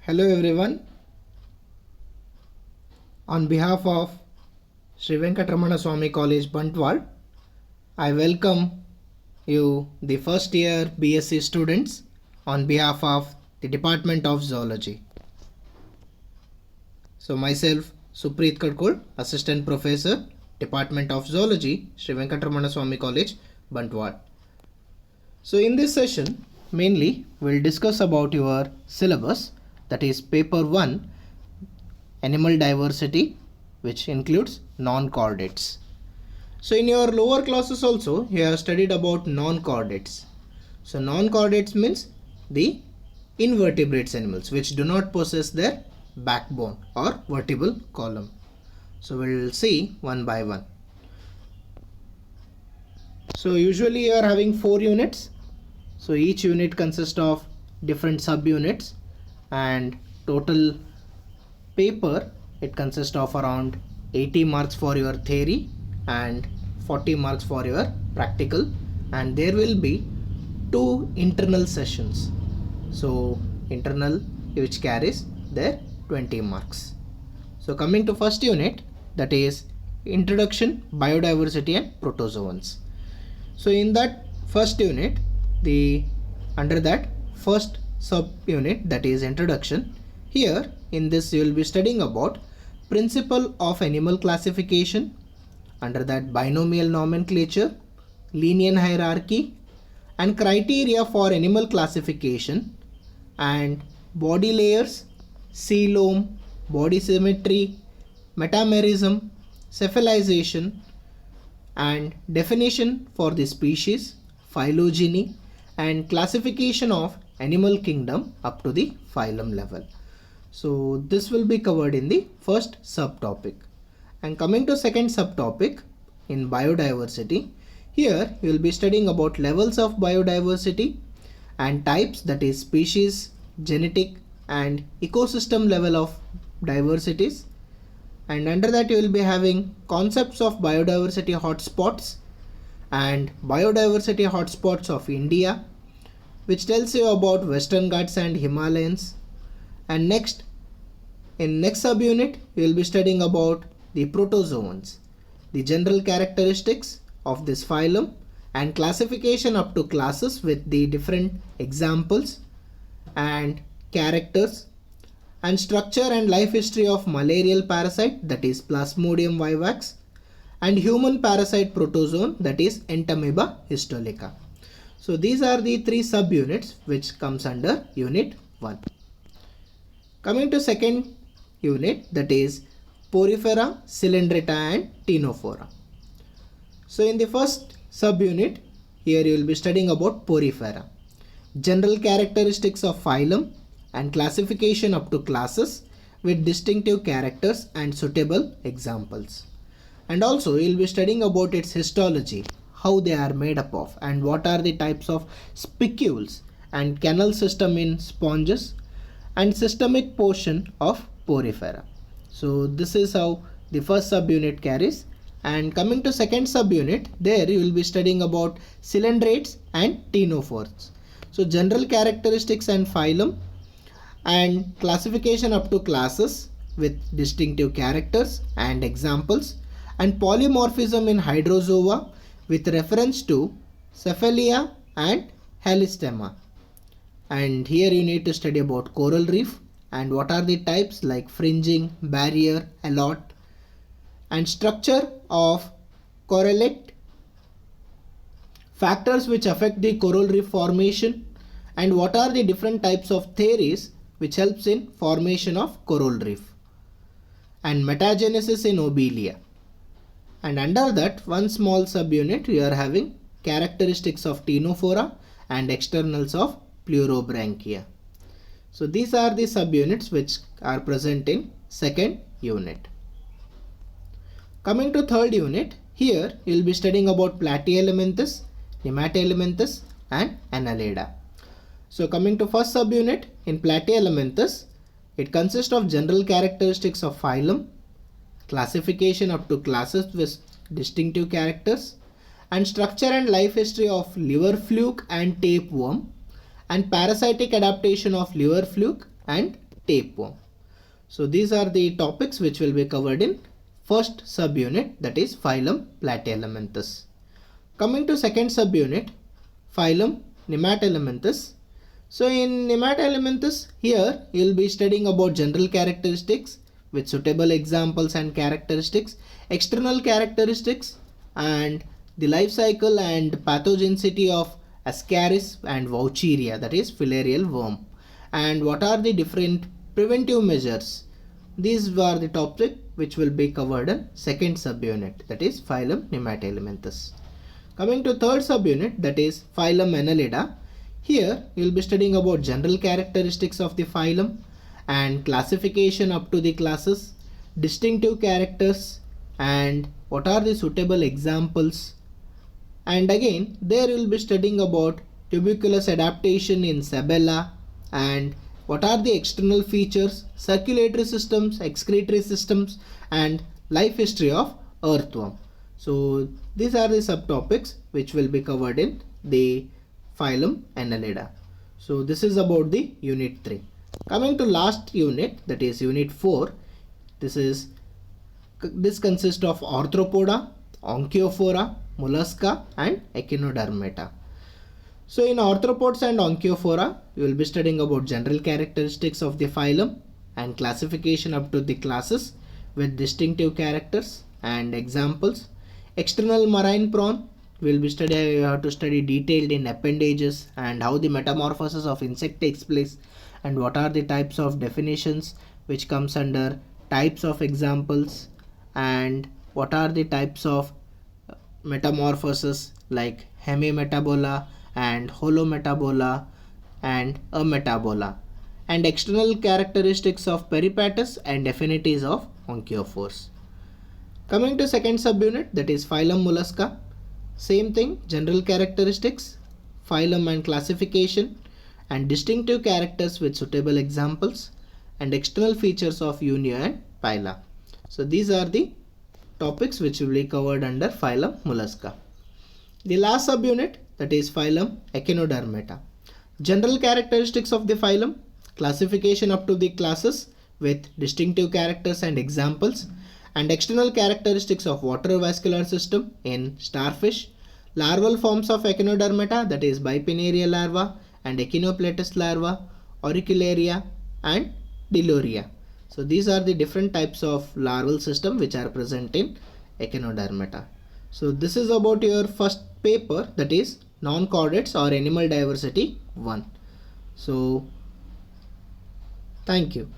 Hello everyone. On behalf of Sri Venkatramana Swami College, Bantwal, I welcome you, the first year BSc students, on behalf of the Department of Zoology. So myself, Supreet Kadkol, Assistant Professor, Department of Zoology, Sri Venkatramana Swami College, Bantwal. So in this session, mainly we'll discuss about your syllabus, that is paper 1, animal diversity, which includes non-chordates. So in your lower classes also you have studied about non-chordates. So non-chordates means the invertebrates animals which do not possess their backbone or vertebral column. So we'll see one by one. So usually you are having 4 units. So each unit consists of different subunits, and total paper, it consists of around 80 marks for your theory and 40 marks for your practical, and there will be 2 internal sessions. So internal, which carries their 20 marks. So coming to first unit, that is introduction, biodiversity and protozoans. So in that first unit, under that first subunit, that is introduction, here in this you will be studying about principle of animal classification, under that binomial nomenclature, linear hierarchy and criteria for animal classification, and body layers, coelom, body symmetry, metamerism, cephalization, and definition for the species, phylogeny and classification of animal kingdom up to the phylum level. So this will be covered in the first subtopic. And coming to second subtopic in biodiversity, here you will be studying about levels of biodiversity and types, that is species, genetic and ecosystem level of diversities. And under that you will be having concepts of biodiversity hotspots and biodiversity hotspots of India, which tells you about Western Ghats and Himalayas. And next, in next subunit, we will be studying about the protozoans, the general characteristics of this phylum and classification up to classes with the different examples and characters, and structure and life history of malarial parasite, that is Plasmodium vivax, and human parasite protozoan, that is Entamoeba histolytica. So these are the 3 subunits which comes under unit 1. Coming to second unit, that is Porifera, Cylindrita and Ctenophora. So in the first subunit, here you will be studying about Porifera, general characteristics of phylum and classification up to classes with distinctive characters and suitable examples. And also you will be studying about its histology, how they are made up of, and what are the types of spicules and canal system in sponges and systemic portion of Porifera. So this is how the first subunit carries. And coming to second subunit, there you will be studying about cylindrates and ctenophores. So general characteristics and phylum and classification up to classes with distinctive characters and examples, and polymorphism in hydrozoa with reference to Cephalia and Helistemma. And here you need to study about coral reef and what are the types like fringing, barrier, allot, and structure of correlate, factors which affect the coral reef formation, and what are the different types of theories which helps in formation of coral reef, and metagenesis in Obelia. And under that one small subunit you are having characteristics of Ctenophora and externals of Pleurobranchia. So these are the subunits which are present in second unit. Coming to third unit, here you will be studying about Platyhelminthes, Nematohelminthes and Annelida. So coming to first subunit in Platyhelminthes, it consists of general characteristics of phylum, classification up to classes with distinctive characters, and structure and life history of liver fluke and tapeworm, and parasitic adaptation of liver fluke and tapeworm. So these are the topics which will be covered in first subunit, that is phylum Platyhelminthes. Coming to second subunit, phylum Nemathelminthes. So in Nemathelminthes, here you will be studying about general characteristics with suitable examples and characteristics, external characteristics, and the life cycle and pathogenicity of Ascaris and Vaucheria, that is filarial worm, and what are the different preventive measures. These are the topic which will be covered in second subunit, that is phylum Nemathelminthes. Coming to third subunit, that is phylum Annelida. Here you will be studying about general characteristics of the phylum and classification up to the classes, distinctive characters, and what are the suitable examples. And again there you will be studying about tuberculous adaptation in Sabella and what are the external features, circulatory systems, excretory systems, and life history of earthworm. So these are the subtopics which will be covered in the phylum Annelida. So this is about the unit 3. Coming to last unit, that is unit 4, this consists of Arthropoda, Onchophora, Mollusca, and Echinodermata. So in arthropods and Onchophora, you will be studying about general characteristics of the phylum and classification up to the classes with distinctive characters and examples. External marine prawn, we will be studying, you have to study detailed in appendages and how the metamorphosis of insect takes place and what are the types of definitions which comes under types of examples and what are the types of metamorphosis like hemimetabola and holometabola and ametabola, and external characteristics of peripatus and affinities of Onchophores. Coming to second subunit, that is phylum Mollusca. Same thing, general characteristics, phylum and classification, and distinctive characters with suitable examples, and external features of Unia and Pila. So these are the topics which will be covered under phylum Mollusca. The last subunit, that is phylum Echinodermata. General characteristics of the phylum, classification up to the classes with distinctive characters and examples, and external characteristics of water vascular system in starfish, larval forms of Echinodermata, that is bipinnarial larva and Echinoplatus larva, auricularia and Deloria. So these are the different types of larval system which are present in Echinodermata. So this is about your first paper, that is non-chordates or animal diversity 1. So thank you.